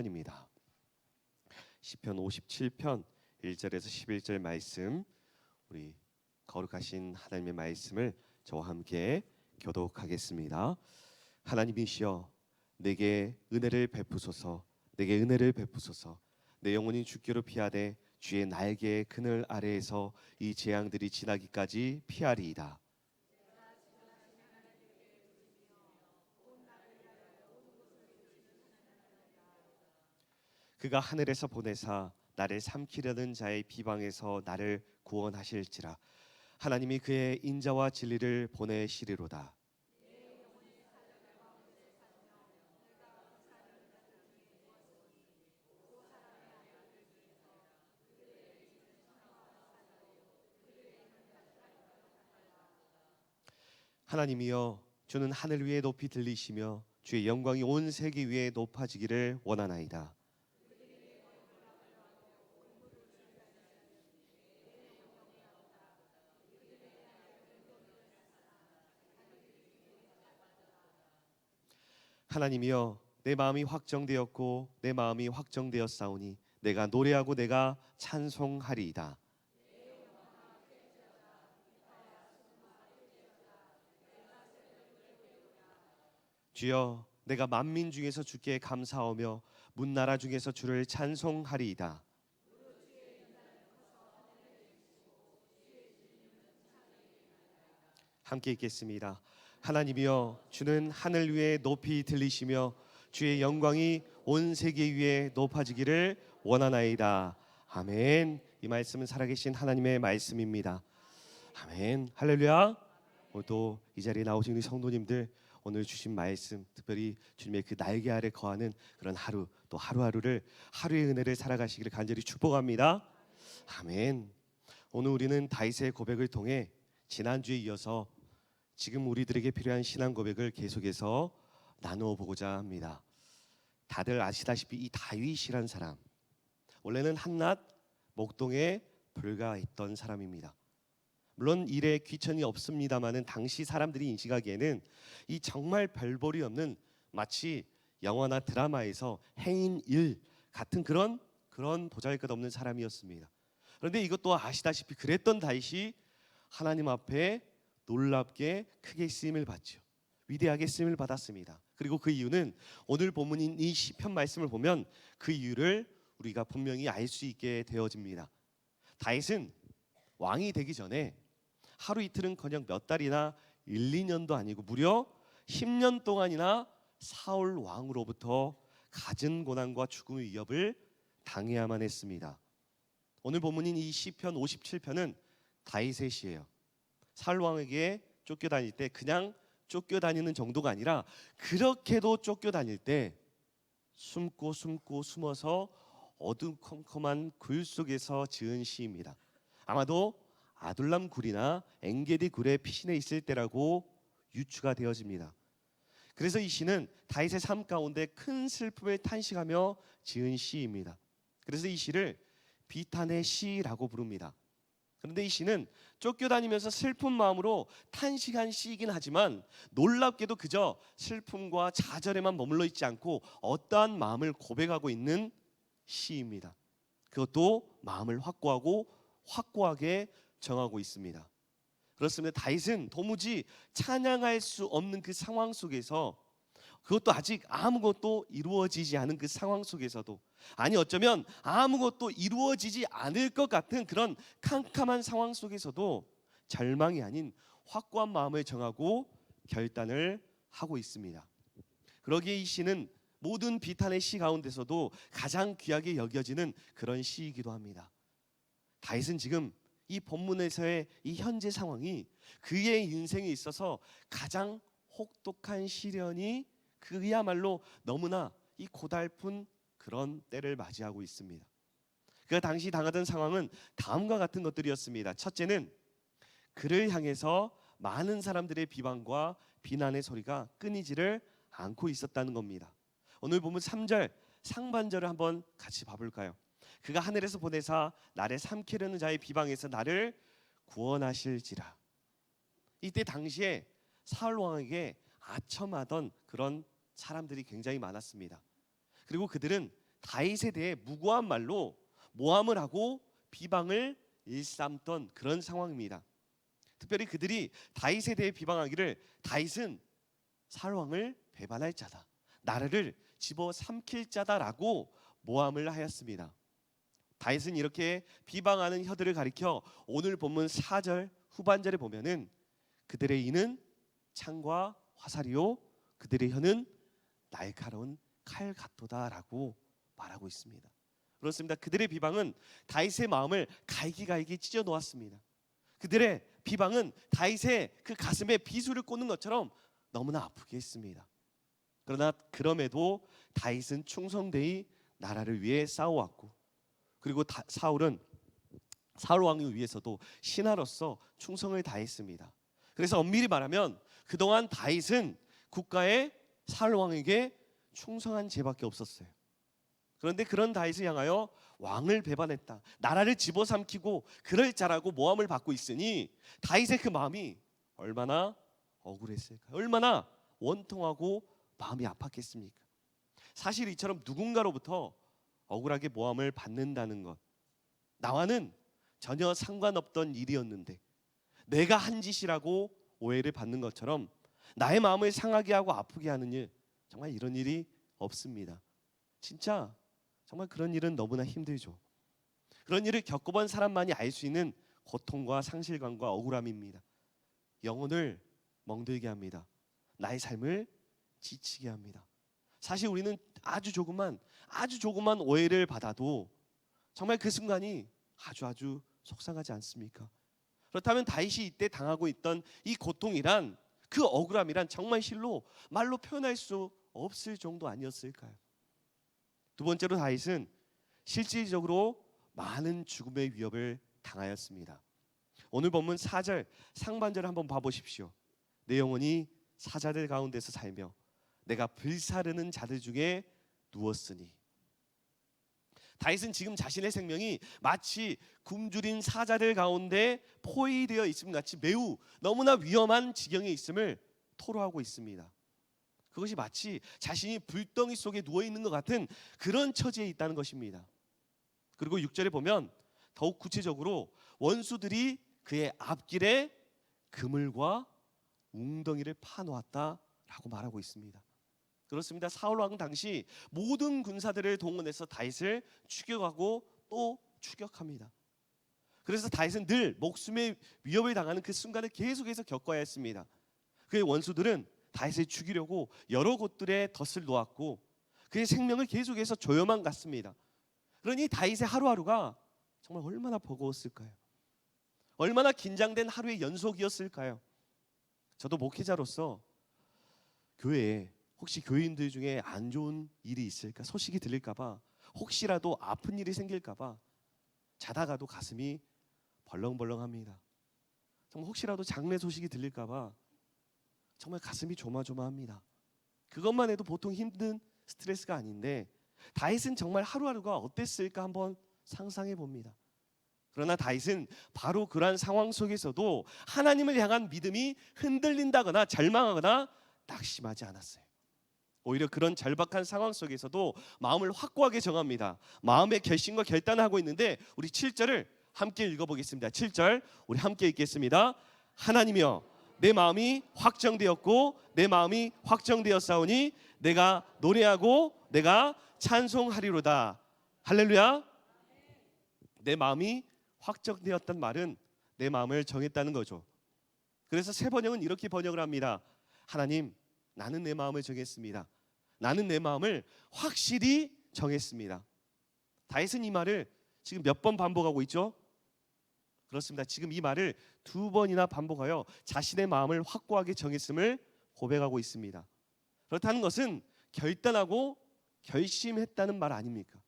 입니다. 시편 57편 1절에서 11절 말씀, 우리 거룩하신 하나님의 말씀을 저와 함께 교독하겠습니다. 하나님이시여, 내게 은혜를 베푸소서. 내게 은혜를 베푸소서. 내 영혼이 주께로 피하되 주의 날개의 그늘 아래에서 이 재앙들이 지나기까지 피하리이다. 그가 하늘에서 보내사 나를 삼키려는 자의 비방에서 나를 구원하실지라. 하나님이 그의 인자와 진리를 보내시리로다. 하나님이여, 주는 하늘 위에 높이 들리시며 주의 영광이 온 세계 위에 높아지기를 원하나이다. 하나님이여, 내 마음이 확정되었고 내 마음이 확정되었사오니 내가 노래하고 내가 찬송하리이다. 주여, 내가 만민 중에서 주께 감사하며 문나라 중에서 주를 찬송하리이다. 함께 읽겠습니다. 하나님이여, 주는 하늘 위에 높이 들리시며 주의 영광이 온 세계 위에 높아지기를 원하나이다. 아멘. 이 말씀은 살아계신 하나님의 말씀입니다. 아멘. 할렐루야. 오늘도 이 자리에 나오신 우리 성도님들, 오늘 주신 말씀, 특별히 주님의 그 날개 아래 거하는 그런 하루, 또 하루하루를, 하루의 은혜를 살아가시기를 간절히 축복합니다. 아멘. 오늘 우리는 다윗의 고백을 통해 지난주에 이어서 지금 우리들에게 필요한 신앙 고백을 계속해서 나누어 보고자 합니다. 다들 아시다시피 이 다윗이란 사람, 원래는 한낱 목동에 불과했던 사람입니다. 물론 일에 귀천이 없습니다마는 당시 사람들이 인식하기에는 이 정말 별볼이 없는, 마치 영화나 드라마에서 행인 일 같은 그런 보잘것없는 사람이었습니다. 그런데 이것도 아시다시피 그랬던 다윗이 하나님 앞에 놀랍게 크게 쓰임을 받죠. 위대하게 쓰임을 받았습니다. 그리고 그 이유는 오늘 본문인 이 시편 말씀을 보면 그 이유를 우리가 분명히 알 수 있게 되어집니다. 다윗은 왕이 되기 전에 하루 이틀은커녕 몇 달이나 1, 2년도 아니고 무려 10년 동안이나 사울 왕으로부터 갖은 고난과 죽음의 위협을 당해야만 했습니다. 오늘 본문인 이 시편 57편은 다윗의 시예요. 사울 왕에게 쫓겨다닐 때 그냥 쫓겨다니는 정도가 아니라 그렇게도 쫓겨다닐 때 숨고 숨어서 어두컴컴한 굴 속에서 지은 시입니다. 아마도 아둘람 굴이나 엔게디 굴에 피신해 있을 때라고 유추가 되어집니다. 그래서 이 시는 다윗의 삶 가운데 큰 슬픔을 탄식하며 지은 시입니다. 그래서 이 시를 비탄의 시라고 부릅니다. 그런데 이 시는 쫓겨다니면서 슬픈 마음으로 탄식한 시이긴 하지만 놀랍게도 그저 슬픔과 좌절에만 머물러 있지 않고 어떠한 마음을 고백하고 있는 시입니다. 그것도 마음을 확고하게 정하고 있습니다. 그렇습니다. 다윗은 도무지 찬양할 수 없는 그 상황 속에서, 그것도 아직 아무것도 이루어지지 않은 그 상황 속에서도, 아니 어쩌면 아무것도 이루어지지 않을 것 같은 그런 캄캄한 상황 속에서도 절망이 아닌 확고한 마음을 정하고 결단을 하고 있습니다. 그러기에 이 시는 모든 비탄의 시 가운데서도 가장 귀하게 여겨지는 그런 시이기도 합니다. 다윗은 지금 이 본문에서의 이 현재 상황이 그의 인생에 있어서 가장 혹독한 시련이, 그야말로 너무나 이 고달픈 그런 때를 맞이하고 있습니다. 그가 당시 당하던 상황은 다음과 같은 것들이었습니다. 첫째는 그를 향해서 많은 사람들의 비방과 비난의 소리가 끊이지를 않고 있었다는 겁니다. 오늘 보면 3절 상반절을 한번 같이 봐볼까요? 그가 하늘에서 보내사 나를 삼키려는 자의 비방에서 나를 구원하실지라. 이때 당시에 사울 왕에게 아첨하던 그런 사람들이 굉장히 많았습니다. 그리고 그들은 다윗에 대해 무고한 말로 모함을 하고 비방을 일삼던 그런 상황입니다. 특별히 그들이 다윗에 대해 비방하기를 다윗은 사울 왕을 배반할 자다, 나라를 집어삼킬 자다라고 모함을 하였습니다. 다윗은 이렇게 비방하는 혀들을 가리켜 오늘 본문 4절 후반절에 보면은 그들의 이는 창과 화살이요 그들의 혀는 날카로운 칼 같도다라고 말하고 있습니다. 그렇습니다. 그들의 비방은 다윗의 마음을 갈기갈기 찢어 놓았습니다. 그들의 비방은 다윗의 그 가슴에 비수를 꽂는 것처럼 너무나 아프게 했습니다. 그러나 그럼에도 다윗은 충성되이 나라를 위해 싸워왔고, 그리고 사울 왕을 위해서도 신하로서 충성을 다했습니다. 그래서 엄밀히 말하면 그동안 다윗은 국가의 사울 왕에게 충성한 죄밖에 없었어요. 그런데 그런 다윗을 향하여 왕을 배반했다, 나라를 집어삼키고 그럴 자라고 모함을 받고 있으니 다윗의 그 마음이 얼마나 억울했을까요? 얼마나 원통하고 마음이 아팠겠습니까? 사실 이처럼 누군가로부터 억울하게 모함을 받는다는 것, 나와는 전혀 상관없던 일이었는데 내가 한 짓이라고 오해를 받는 것처럼 나의 마음을 상하게 하고 아프게 하는 일, 정말 이런 일이 없습니다. 진짜 정말 그런 일은 너무나 힘들죠. 그런 일을 겪어본 사람만이 알 수 있는 고통과 상실감과 억울함입니다. 영혼을 멍들게 합니다. 나의 삶을 지치게 합니다. 사실 우리는 아주 조그만 오해를 받아도 정말 그 순간이 아주 속상하지 않습니까? 그렇다면 다윗이 이때 당하고 있던 이 고통이란, 그 억울함이란 정말 실로 말로 표현할 수 없을 정도 아니었을까요? 두 번째로 다윗은 실질적으로 많은 죽음의 위협을 당하였습니다. 오늘 본문 4절 상반절을 한번 봐보십시오. 내 영혼이 사자들 가운데서 살며 내가 불사르는 자들 중에 누웠으니. 다윗은 지금 자신의 생명이 마치 굶주린 사자들 가운데 포위되어 있음 같이 매우 너무나 위험한 지경에 있음을 토로하고 있습니다. 그것이 마치 자신이 불덩이 속에 누워있는 것 같은 그런 처지에 있다는 것입니다. 그리고 6절에 보면 더욱 구체적으로 원수들이 그의 앞길에 그물과 웅덩이를 파놓았다라고 말하고 있습니다. 그렇습니다. 사울 왕 당시 모든 군사들을 동원해서 다윗을 추격하고 또 추격합니다. 그래서 다윗은 늘 목숨의 위협을 당하는 그 순간을 계속해서 겪어야 했습니다. 그의 원수들은 다윗을 죽이려고 여러 곳들에 덫을 놓았고 그의 생명을 계속해서 조여만 갔습니다. 그러니 다윗의 하루하루가 정말 얼마나 버거웠을까요? 얼마나 긴장된 하루의 연속이었을까요? 저도 목회자로서 교회에 혹시 교인들 중에 안 좋은 일이 있을까, 소식이 들릴까봐, 혹시라도 아픈 일이 생길까봐 자다가도 가슴이 벌렁벌렁합니다. 정말 혹시라도 장례 소식이 들릴까봐 정말 가슴이 조마조마합니다. 그것만 해도 보통 힘든 스트레스가 아닌데 다윗은 정말 하루하루가 어땠을까 한번 상상해 봅니다. 그러나 다윗은 바로 그러한 상황 속에서도 하나님을 향한 믿음이 흔들린다거나 절망하거나 낙심하지 않았어요. 오히려 그런 절박한 상황 속에서도 마음을 확고하게 정합니다. 마음의 결심과 결단을 하고 있는데 우리 7절을 함께 읽어보겠습니다. 7절 우리 함께 읽겠습니다. 하나님이여 내 마음이 확정되었고 내 마음이 확정되었사오니 내가 노래하고 내가 찬송하리로다. 할렐루야. 내 마음이 확정되었단 말은 내 마음을 정했다는 거죠. 그래서 새 번역은 이렇게 번역을 합니다. 하나님, 나는 내 마음을 정했습니다. 나는 내 마음을 확실히 정했습니다. 다윗은 이 말을 지금 몇 번 반복하고 있죠? 그렇습니다. 지금 이 말을 2번이나 반복하여 자신의 마음을 확고하게 정했음을 고백하고 있습니다. 그렇다는 것은 결단하고 결심했다는 말 아닙니까?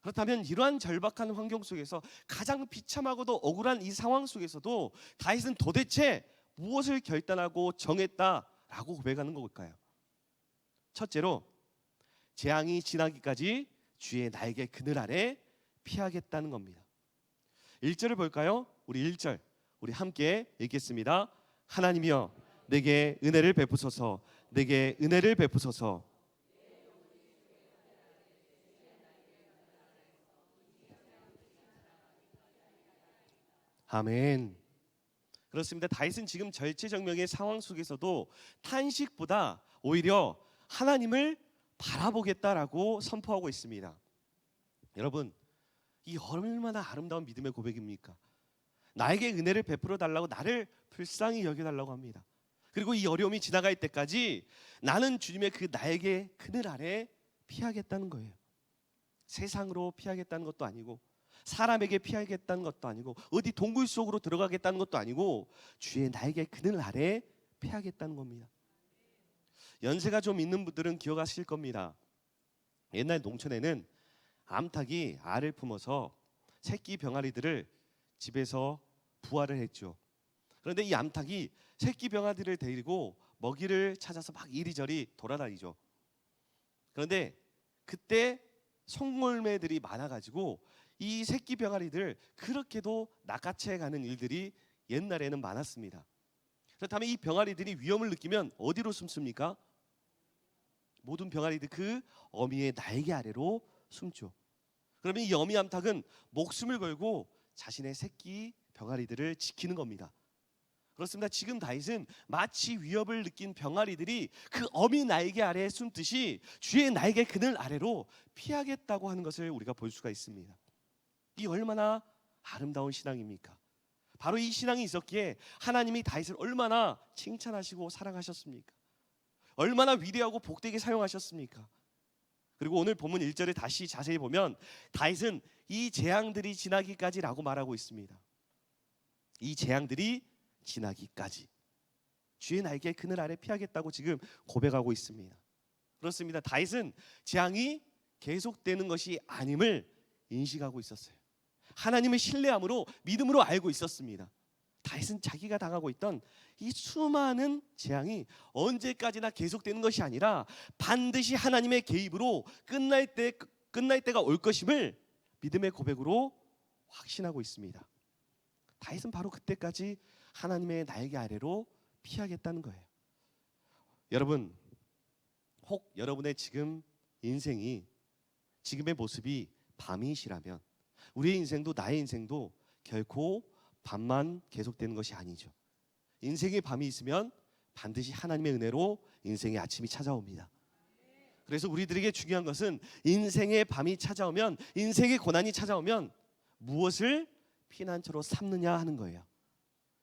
그렇다면 이러한 절박한 환경 속에서 가장 비참하고도 억울한 이 상황 속에서도 다윗은 도대체 무엇을 결단하고 정했다라고 고백하는 걸까요? 첫째로 재앙이 지나기까지 주의 날개 그늘 아래 피하겠다는 겁니다. 1절을 볼까요? 우리 1절 우리 함께 읽겠습니다. 하나님이여 내게 은혜를 베푸소서, 내게 은혜를 베푸소서. 아멘. 그렇습니다. 다윗은 지금 절체절명의 상황 속에서도 탄식보다 오히려 하나님을 바라보겠다라고 선포하고 있습니다. 여러분, 이 얼마나 아름다운 믿음의 고백입니까? 나에게 은혜를 베풀어 달라고, 나를 불쌍히 여겨달라고 합니다. 그리고 이 어려움이 지나갈 때까지 나는 주님의 그 나에게 그늘 아래 피하겠다는 거예요. 세상으로 피하겠다는 것도 아니고, 사람에게 피하겠다는 것도 아니고, 어디 동굴 속으로 들어가겠다는 것도 아니고, 주의 나에게 그늘 아래 피하겠다는 겁니다. 연세가 좀 있는 분들은 기억하실 겁니다. 옛날 농촌에는 암탉이 알을 품어서 새끼 병아리들을 집에서 부화를 했죠. 그런데 이 암탉이 새끼 병아리들을 데리고 먹이를 찾아서 막 이리저리 돌아다니죠. 그런데 그때 송골매들이 많아가지고 이 새끼 병아리들 그렇게도 낚아채 가는 일들이 옛날에는 많았습니다. 그렇다면 이 병아리들이 위험을 느끼면 어디로 숨습니까? 모든 병아리들 그 어미의 날개 아래로 숨죠. 그러면 이 어미 암탉은 목숨을 걸고 자신의 새끼 병아리들을 지키는 겁니다. 그렇습니다. 지금 다윗은 마치 위협을 느낀 병아리들이 그 어미 날개 아래에 숨듯이 주의 날개 그늘 아래로 피하겠다고 하는 것을 우리가 볼 수가 있습니다. 이 얼마나 아름다운 신앙입니까? 바로 이 신앙이 있었기에 하나님이 다윗을 얼마나 칭찬하시고 사랑하셨습니까? 얼마나 위대하고 복되게 사용하셨습니까? 그리고 오늘 본문 1절을 다시 자세히 보면 다윗은 이 재앙들이 지나기까지라고 말하고 있습니다. 이 재앙들이 지나기까지 주의 날개 그늘 아래 피하겠다고 지금 고백하고 있습니다. 그렇습니다. 다윗은 재앙이 계속되는 것이 아님을 인식하고 있었어요. 하나님을 신뢰함으로 믿음으로 알고 있었습니다. 다윗은 자기가 당하고 있던 이 수많은 재앙이 언제까지나 계속되는 것이 아니라 반드시 하나님의 개입으로 끝날 때가 올 것임을 믿음의 고백으로 확신하고 있습니다. 다윗은 바로 그때까지 하나님의 날개 아래로 피하겠다는 거예요. 여러분, 혹 여러분의 지금 인생이, 지금의 모습이 밤이시라면 우리의 인생도, 나의 인생도 결코 밤만 계속되는 것이 아니죠. 인생의 밤이 있으면 반드시 하나님의 은혜로 인생의 아침이 찾아옵니다. 그래서 우리들에게 중요한 것은 인생의 밤이 찾아오면, 인생의 고난이 찾아오면 무엇을 피난처로 삼느냐 하는 거예요.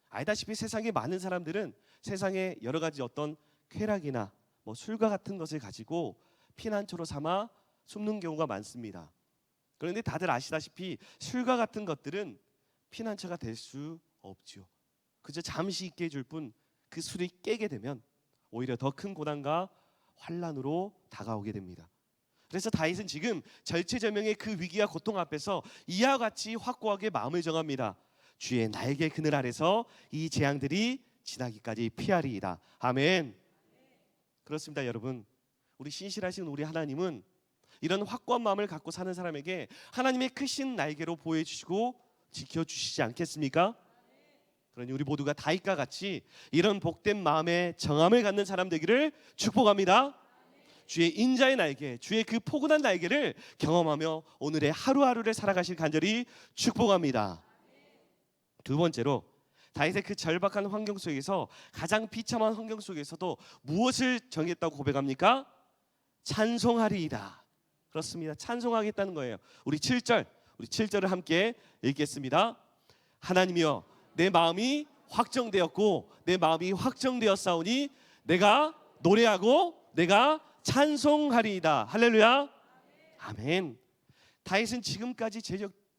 알다시피 세상에 많은 사람들은 세상에 여러 가지 어떤 쾌락이나 술과 같은 것을 가지고 피난처로 삼아 숨는 경우가 많습니다. 그런데 다들 아시다시피 술과 같은 것들은 피난처가 될 수 없죠. 그저 잠시 있게 해줄 뿐 그 술이 깨게 되면 오히려 더 큰 고난과 환난으로 다가오게 됩니다. 그래서 다윗은 지금 절체절명의 그 위기와 고통 앞에서 이와 같이 확고하게 마음을 정합니다. 주의 날개 그늘 아래서 이 재앙들이 지나기까지 피하리이다. 아멘. 그렇습니다. 여러분, 우리 신실하신 우리 하나님은 이런 확고한 마음을 갖고 사는 사람에게 하나님의 크신 날개로 보호해주시고 지켜주시지 않겠습니까? 그러니 우리 모두가 다윗과 같이 이런 복된 마음의 정함을 갖는 사람 되기를 축복합니다. 주의 인자의 날개, 주의 그 포근한 날개를 경험하며 오늘의 하루하루를 살아가실 간절히 축복합니다. 두 번째로, 다윗의 그 절박한 환경 속에서, 가장 비참한 환경 속에서도 무엇을 정했다고 고백합니까? 찬송하리이다. 그렇습니다. 찬송하겠다는 거예요. 우리 7절을 함께 읽겠습니다. 하나님이여, 내 마음이 확정되었고 내 마음이 확정되었사오니 내가 노래하고 내가 찬송하리이다. 할렐루야. 아멘. 다윗은 지금까지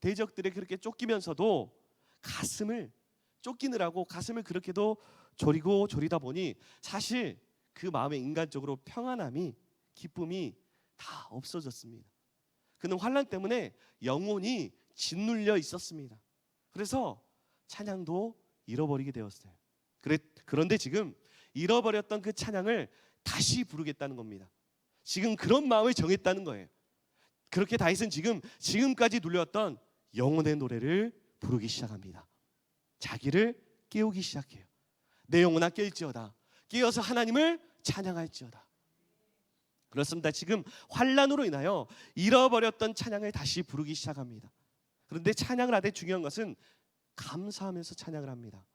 대적들에 그렇게 쫓기면서도 가슴을 쫓기느라고 가슴을 그렇게도 졸이다 보니 사실 그 마음에 인간적으로 평안함이, 기쁨이 다 없어졌습니다. 그는 환난 때문에 영혼이 짓눌려 있었습니다. 그래서 찬양도 잃어버리게 되었어요. 그런데 지금 잃어버렸던 그 찬양을 다시 부르겠다는 겁니다. 지금 그런 마음을 정했다는 거예요. 그렇게 다윗은 지금까지 눌려왔던 영혼의 노래를 부르기 시작합니다. 자기를 깨우기 시작해요. 내 영혼아 깰지어다. 깨어서 하나님을 찬양할지어다. 그렇습니다. 지금 환난으로 인하여 잃어버렸던 찬양을 다시 부르기 시작합니다. 그런데 찬양을 하되 중요한 것은 감사하면서 찬양을 합니다.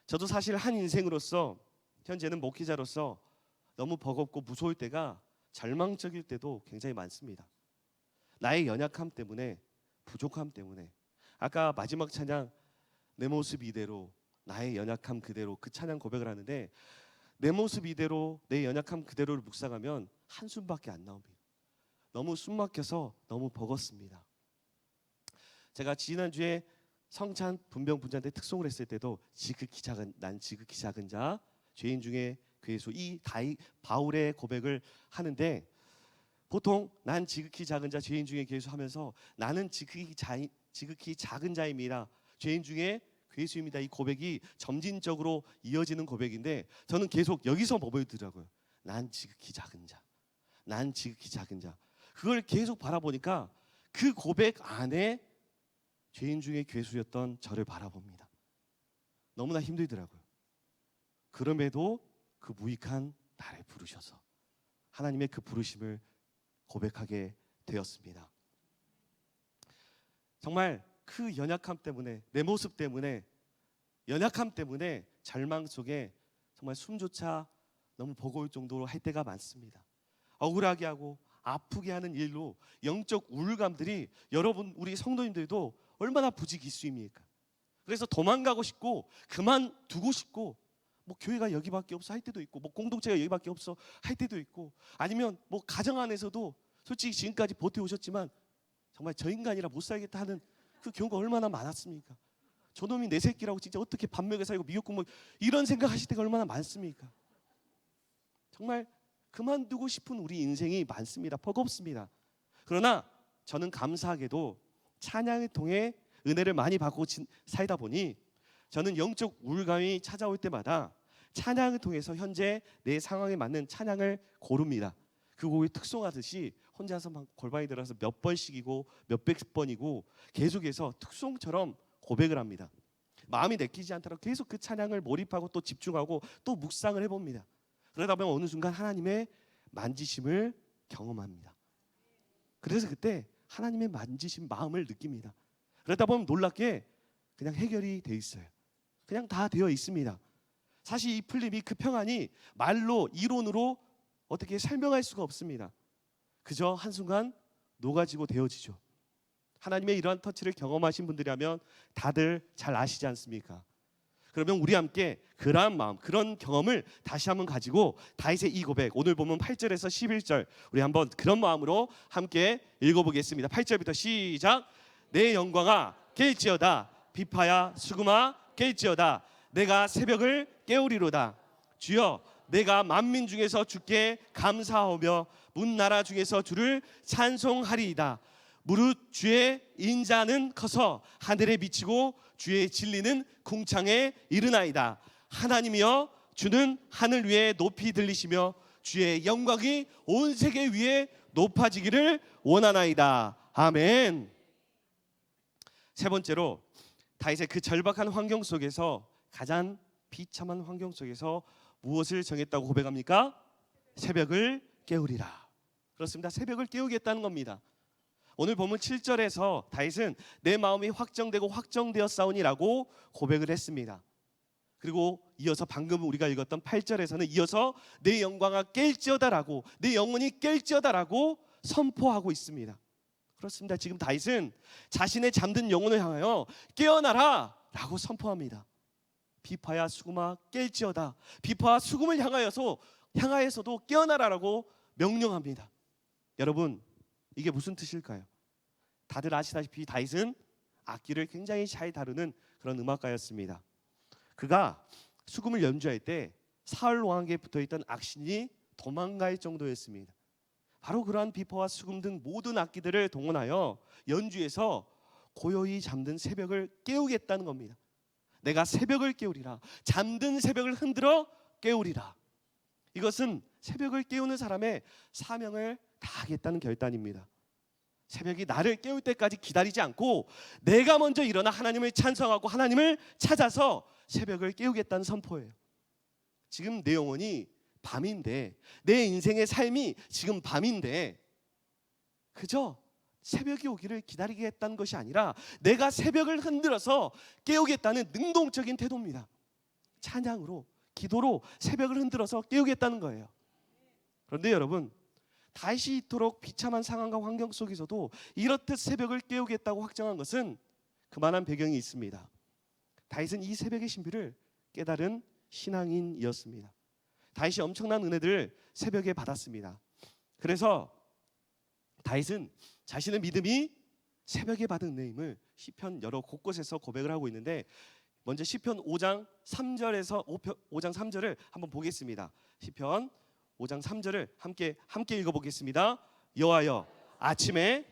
저도 사실 한 인생으로서, 현재는 목회자로서 너무 버겁고 무서울 때가, 절망적일 때도 굉장히 많습니다. 나의 연약함 때문에, 부족함 때문에. 아까 마지막 찬양, 내 모습 이대로 나의 연약함 그대로, 그 찬양 고백을 하는데, 내 모습 이대로 내 연약함 그대로를 묵상하면 한숨밖에 안 나옵니다. 너무 숨막혀서 너무 버겁습니다. 제가 지난주에 성찬 분병 분자인데 특송을 했을 때도 난 지극히 작은 자, 죄인 중에 괴수, 이 바울의 고백을 하는데, 보통 난 지극히 작은 자, 죄인 중에 괴수 하면서 나는 지극히 작은 자입니다, 죄인 중에 괴수입니다, 이 고백이 점진적으로 이어지는 고백인데, 저는 계속 여기서 머물더라고요. 난 지극히 작은 자, 난 지극히 작은 자. 그걸 계속 바라보니까 그 고백 안에 죄인 중에 괴수였던 저를 바라봅니다. 너무나 힘들더라고요. 그럼에도 그 무익한 나를 부르셔서 하나님의 그 부르심을 고백하게 되었습니다. 정말 그 연약함 때문에, 내 모습 때문에, 연약함 때문에 절망 속에 정말 숨조차 너무 버거울 정도로 할 때가 많습니다. 억울하게 하고 아프게 하는 일로 영적 우울감들이, 여러분 우리 성도님들도 얼마나 부지기수입니까? 그래서 도망가고 싶고 그만두고 싶고, 뭐 교회가 여기밖에 없어 할 때도 있고, 뭐 공동체가 여기밖에 없어 할 때도 있고, 아니면 뭐 가정 안에서도 솔직히 지금까지 버텨오셨지만 정말 저 인간이라 못 살겠다 하는 그 경우가 얼마나 많았습니까? 저놈이 내 새끼라고 진짜 어떻게 밥 먹여 살고 미역국 먹, 이런 생각하실 때가 얼마나 많습니까? 정말 그만두고 싶은 우리 인생이 많습니다. 버겁습니다. 그러나 저는 감사하게도 찬양을 통해 은혜를 많이 받고 살다 보니, 저는 영적 우울감이 찾아올 때마다 찬양을 통해서 현재 내 상황에 맞는 찬양을 고릅니다. 그 곡을 특송하듯이 혼자서 막 골방에 들어가서 몇 번씩이고 몇백 번이고 계속해서 특송처럼 고백을 합니다. 마음이 내키지 않더라도 계속 그 찬양을 몰입하고 또 집중하고 또 묵상을 해봅니다. 그러다 보면 어느 순간 하나님의 만지심을 경험합니다. 그래서 그때 하나님의 만지심 마음을 느낍니다. 그러다 보면 놀랍게 그냥 해결이 돼 있어요. 그냥 다 되어 있습니다. 사실 이 풀림이, 그 평안이 말로, 이론으로 어떻게 설명할 수가 없습니다. 그저 한순간 녹아지고 되어지죠. 하나님의 이러한 터치를 경험하신 분들이라면 다들 잘 아시지 않습니까? 그러면 우리 함께 그러한 마음, 그런 경험을 다시 한번 가지고 다윗의 이 고백, 오늘 보면 8절에서 11절, 우리 한번 그런 마음으로 함께 읽어보겠습니다. 8절부터 시작. 내 영광아 깰지어다, 비파야 수금아 깰지어다, 내가 새벽을 깨우리로다. 주여, 내가 만민 중에서 주께 감사하며 문나라 중에서 주를 찬송하리이다. 무릇 주의 인자는 커서 하늘에 미치고 주의 진리는 궁창에 이르나이다. 하나님이여, 주는 하늘 위에 높이 들리시며 주의 영광이 온 세계 위에 높아지기를 원하나이다. 아멘. 세 번째로, 다윗의 그 절박한 환경 속에서, 가장 비참한 환경 속에서 무엇을 정했다고 고백합니까? 새벽을 깨우리라. 그렇습니다. 새벽을 깨우겠다는 겁니다. 오늘 보면 7절에서 다윗은 내 마음이 확정되고 확정되었사오니라고 고백을 했습니다. 그리고 이어서 방금 우리가 읽었던 8절에서는 이어서 내 영광아 깰지어다라고, 내 영혼이 깰지어다라고 선포하고 있습니다. 그렇습니다. 지금 다윗은 자신의 잠든 영혼을 향하여 깨어나라 라고 선포합니다. 비파야 수금아 깰지어다. 비파와 수금을 향하여서도 깨어나라라고 명령합니다. 여러분, 이게 무슨 뜻일까요? 다들 아시다시피 다윗은 악기를 굉장히 잘 다루는 그런 음악가였습니다. 그가 수금을 연주할 때 사울 왕에게 붙어있던 악신이 도망갈 정도였습니다. 바로 그러한 비파와 수금 등 모든 악기들을 동원하여 연주해서 고요히 잠든 새벽을 깨우겠다는 겁니다. 내가 새벽을 깨우리라. 잠든 새벽을 흔들어 깨우리라. 이것은 새벽을 깨우는 사람의 사명을 다하겠다는 결단입니다. 새벽이 나를 깨울 때까지 기다리지 않고 내가 먼저 일어나 하나님을 찬송하고 하나님을 찾아서 새벽을 깨우겠다는 선포예요. 지금 내 영혼이 밤인데, 내 인생의 삶이 지금 밤인데, 그저 새벽이 오기를 기다리겠다는 것이 아니라 내가 새벽을 흔들어서 깨우겠다는 능동적인 태도입니다. 찬양으로, 기도로 새벽을 흔들어서 깨우겠다는 거예요. 그런데 여러분, 다윗이 이토록 비참한 상황과 환경 속에서도 이렇듯 새벽을 깨우겠다고 확정한 것은 그만한 배경이 있습니다. 다윗은 이 새벽의 신비를 깨달은 신앙인이었습니다. 다윗이 엄청난 은혜들을 새벽에 받았습니다. 그래서 다윗은 자신의 믿음이 새벽에 받은 은혜임을 시편 여러 곳곳에서 고백을 하고 있는데, 먼저 시편 5장 3절에서 5장 3절을 한번 보겠습니다. 시편 5장 3절을 함께 읽어보겠습니다. 여호와여, 아침에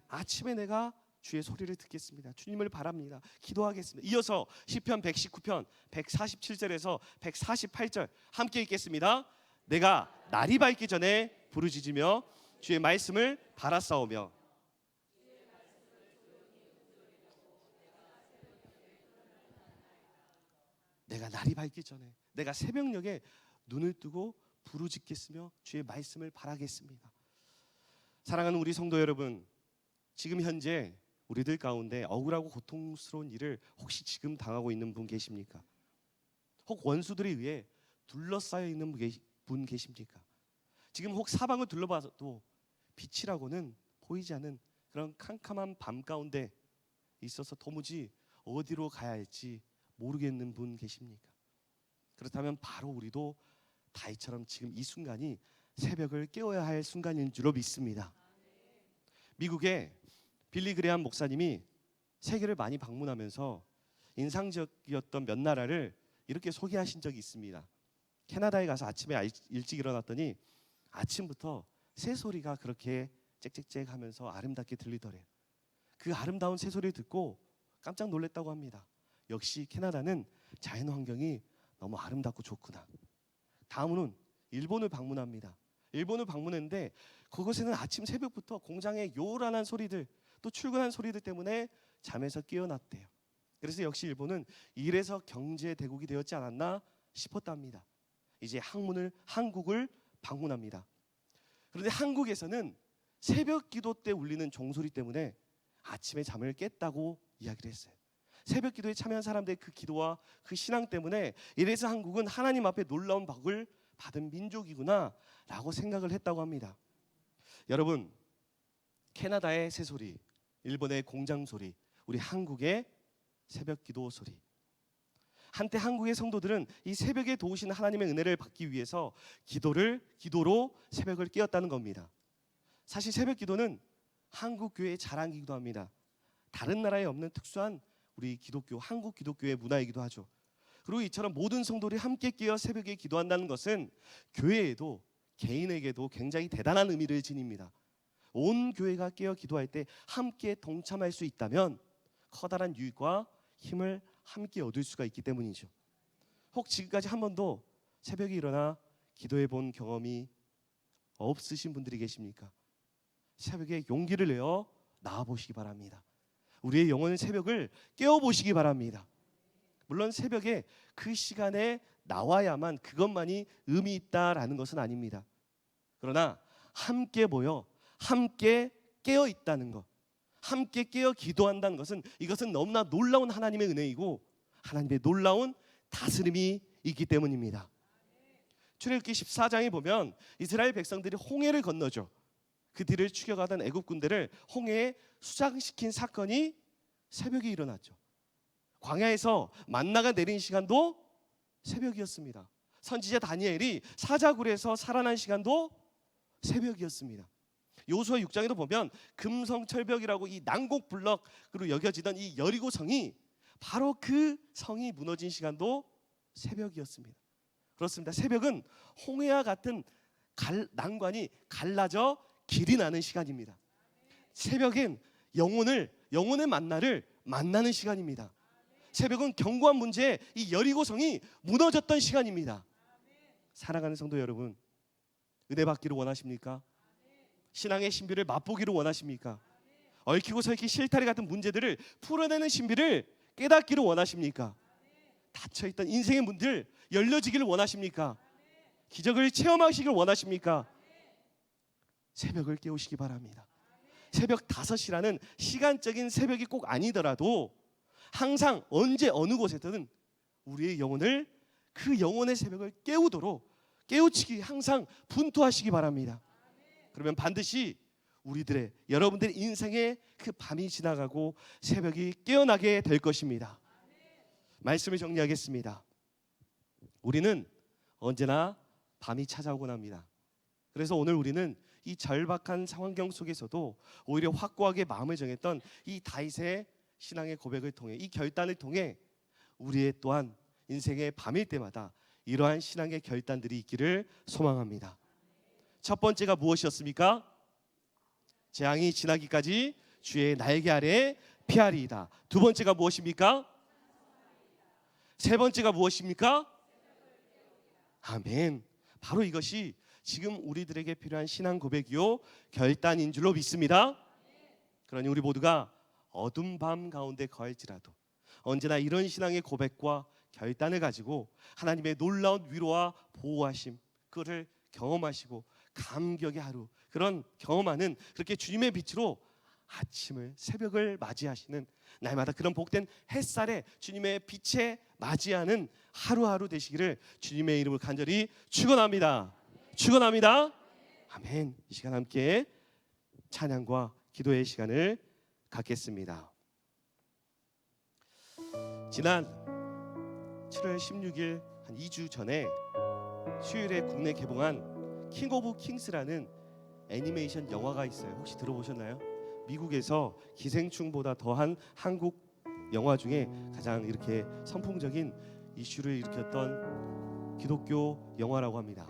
아침에 내가 주의 소리를 듣겠습니다. 주님을 바랍니다. 기도하겠습니다. 이어서 시편 119편 147절에서 148절 함께 읽겠습니다. 내가 날이 밝기 전에 부르짖으며 주의 말씀을 바라싸우며 내가 날이 밝기 전에, 내가 새벽녘에 눈을 뜨고 부르짖겠으며 주의 말씀을 바라겠습니다. 사랑하는 우리 성도 여러분, 지금 현재 우리들 가운데 억울하고 고통스러운 일을 혹시 지금 당하고 있는 분 계십니까? 혹 원수들에 의해 둘러싸여 있는 분 계십니까? 지금 혹 사방을 둘러봐도 빛이라고는 보이지 않는 그런 캄캄한 밤 가운데 있어서 도무지 어디로 가야 할지 모르겠는 분 계십니까? 그렇다면 바로 우리도 다윗처럼 지금 이 순간이 새벽을 깨워야 할 순간인 줄로 믿습니다. 미국의 빌리 그레함 목사님이 세계를 많이 방문하면서 인상적이었던 몇 나라를 이렇게 소개하신 적이 있습니다. 캐나다에 가서 아침에 일찍 일어났더니 아침부터 새소리가 그렇게 짹짹짹 하면서 아름답게 들리더래요. 그 아름다운 새소리를 듣고 깜짝 놀랐다고 합니다. 역시 캐나다는 자연 환경이 너무 아름답고 좋구나. 다음으로는 일본을 방문합니다. 일본을 방문했는데 그곳에는 아침 새벽부터 공장의 요란한 소리들, 또 출근한 소리들 때문에 잠에서 깨어났대요. 그래서 역시 일본은 이래서 경제 대국이 되었지 않았나 싶었답니다. 이제 한국을 방문합니다. 그런데 한국에서는 새벽 기도 때 울리는 종소리 때문에 아침에 잠을 깼다고 이야기를 했어요. 새벽 기도에 참여한 사람들의 그 기도와 그 신앙 때문에 이래서 한국은 하나님 앞에 놀라운 복을 받은 민족이구나 라고 생각을 했다고 합니다. 여러분, 캐나다의 새소리, 일본의 공장 소리, 우리 한국의 새벽 기도 소리. 한때 한국의 성도들은 이 새벽에 도우신 하나님의 은혜를 받기 위해서 기도로 새벽을 깨웠다는 겁니다. 사실 새벽 기도는 한국 교회의 자랑이기도 합니다. 다른 나라에 없는 특수한 우리 기독교, 한국 기독교의 문화이기도 하죠. 그리고 이처럼 모든 성도들이 함께 깨어 새벽에 기도한다는 것은 교회에도 개인에게도 굉장히 대단한 의미를 지닙니다. 온 교회가 깨어 기도할 때 함께 동참할 수 있다면 커다란 유익과 힘을 함께 얻을 수가 있기 때문이죠. 혹 지금까지 한 번도 새벽에 일어나 기도해 본 경험이 없으신 분들이 계십니까? 새벽에 용기를 내어 나와 보시기 바랍니다. 우리의 영혼의 새벽을 깨워보시기 바랍니다. 물론 새벽에 그 시간에 나와야만 그것만이 의미 있다라는 것은 아닙니다. 그러나 함께 모여 함께 깨어 있다는 것, 함께 깨어 기도한다는 것은 이것은 너무나 놀라운 하나님의 은혜이고 하나님의 놀라운 다스림이 있기 때문입니다. 출애굽기 14장에 보면 이스라엘 백성들이 홍해를 건너죠. 그 뒤를 추격하던 애굽 군대를 홍해에 수장시킨 사건이 새벽에 일어났죠. 광야에서 만나가 내린 시간도 새벽이었습니다. 선지자 다니엘이 사자굴에서 살아난 시간도 새벽이었습니다. 요수아 6장에도 보면 금성철벽이라고 이 난곡불락으로 여겨지던 이 여리고 성이 바로 그 성이 무너진 시간도 새벽이었습니다. 그렇습니다. 새벽은 홍해와 같은 난관이 갈라져 길이 나는 시간입니다. 새벽엔 영혼의 만나를 만나는 시간입니다. 새벽은 견고한 문제에 이 여리고성이 무너졌던 시간입니다. 사랑하는 성도 여러분, 은혜 받기를 원하십니까? 신앙의 신비를 맛보기를 원하십니까? 얽히고 설키 실타래 같은 문제들을 풀어내는 신비를 깨닫기를 원하십니까? 닫혀있던 인생의 문들 열려지기를 원하십니까? 기적을 체험하시길 원하십니까? 새벽을 깨우시기 바랍니다. 새벽 5시라는 시간적인 새벽이 꼭 아니더라도 항상 언제 어느 곳에든 우리의 영혼을, 그 영혼의 새벽을 깨우도록 깨우치기 항상 분투하시기 바랍니다. 그러면 반드시 우리들의, 여러분들의 인생에 그 밤이 지나가고 새벽이 깨어나게 될 것입니다. 말씀을 정리하겠습니다. 우리는 언제나 밤이 찾아오곤 합니다. 그래서 오늘 우리는 이 절박한 상황경 속에서도 오히려 확고하게 마음을 정했던 이 다윗의 신앙의 고백을 통해, 이 결단을 통해 우리의 또한 인생의 밤일 때마다 이러한 신앙의 결단들이 있기를 소망합니다. 첫 번째가 무엇이었습니까? 재앙이 지나기까지 주의 날개 아래 피하리이다. 두 번째가 무엇입니까? 세 번째가 무엇입니까? 아멘. 바로 이것이 지금 우리들에게 필요한 신앙 고백이요 결단인 줄로 믿습니다. 그러니 우리 모두가 어둠 밤 가운데 거할지라도 언제나 이런 신앙의 고백과 결단을 가지고 하나님의 놀라운 위로와 보호하심, 그것을 경험하시고 감격의 하루, 그런 경험하는, 그렇게 주님의 빛으로 아침을, 새벽을 맞이하시는, 날마다 그런 복된 햇살에 주님의 빛에 맞이하는 하루하루 되시기를 주님의 이름으로 간절히 축원합니다. 축원합니다. 아멘. 이 시간 함께 찬양과 기도의 시간을 갖겠습니다. 지난 7월 16일 한 2주 전에 수요일에 국내 개봉한 킹 오브 킹스라는 애니메이션 영화가 있어요. 혹시 들어보셨나요? 미국에서 기생충보다 더한 한국 영화 중에 가장 이렇게 선풍적인 이슈를 일으켰던 기독교 영화라고 합니다.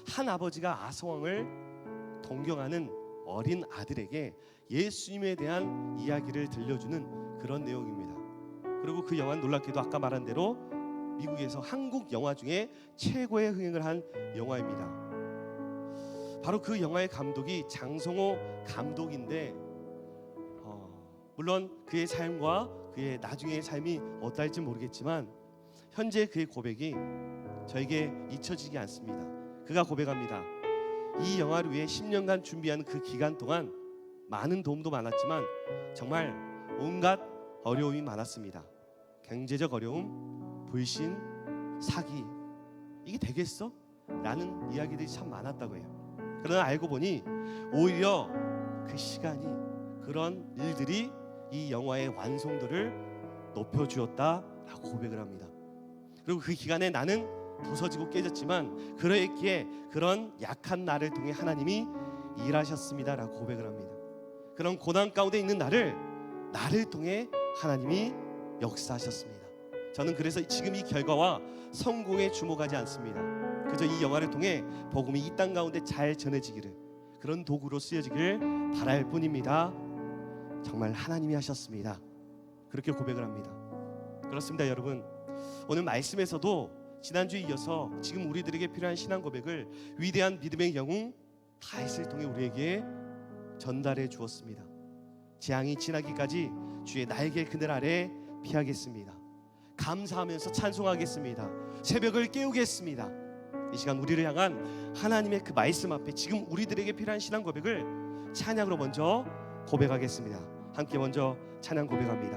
한 아버지가 아성왕을 동경하는 어린 아들에게 예수님에 대한 이야기를 들려주는 그런 내용입니다. 그리고 그 영화는 놀랍게도 아까 말한 대로 미국에서 한국 영화 중에 최고의 흥행을 한 영화입니다. 바로 그 영화의 감독이 장성호 감독인데 물론 그의 삶과 그의 나중의 삶이 어떨지 모르겠지만 현재 그의 고백이 저에게 잊혀지지 않습니다. 그가 고백합니다. 이 영화를 위해 10년간 준비한 그 기간 동안 많은 도움도 많았지만 정말 온갖 어려움이 많았습니다. 경제적 어려움, 불신, 사기, 이게 되겠어? 라는 이야기들이 참 많았다고 해요. 그러나 알고 보니 오히려 그 시간이, 그런 일들이 이 영화의 완성도를 높여주었다라고 고백을 합니다. 그리고 그 기간에 나는 부서지고 깨졌지만 그러했기에 그런 약한 나를 통해 하나님이 일하셨습니다라고 고백을 합니다. 그런 고난 가운데 있는 나를 통해 하나님이 역사하셨습니다. 저는 그래서 지금 이 결과와 성공에 주목하지 않습니다. 그저 이 영화를 통해 복음이 이 땅 가운데 잘 전해지기를, 그런 도구로 쓰여지기를 바랄 뿐입니다. 정말 하나님이 하셨습니다. 그렇게 고백을 합니다. 그렇습니다. 여러분, 오늘 말씀에서도 지난주에 이어서 지금 우리들에게 필요한 신앙 고백을 위대한 믿음의 영웅 다윗을 통해 우리에게 전달해 주었습니다. 재앙이 지나기까지 주의 날개 그늘 아래 피하겠습니다. 감사하면서 찬송하겠습니다. 새벽을 깨우겠습니다. 이 시간 우리를 향한 하나님의 그 말씀 앞에 지금 우리들에게 필요한 신앙 고백을 찬양으로 먼저 고백하겠습니다. 함께 먼저 찬양 고백합니다.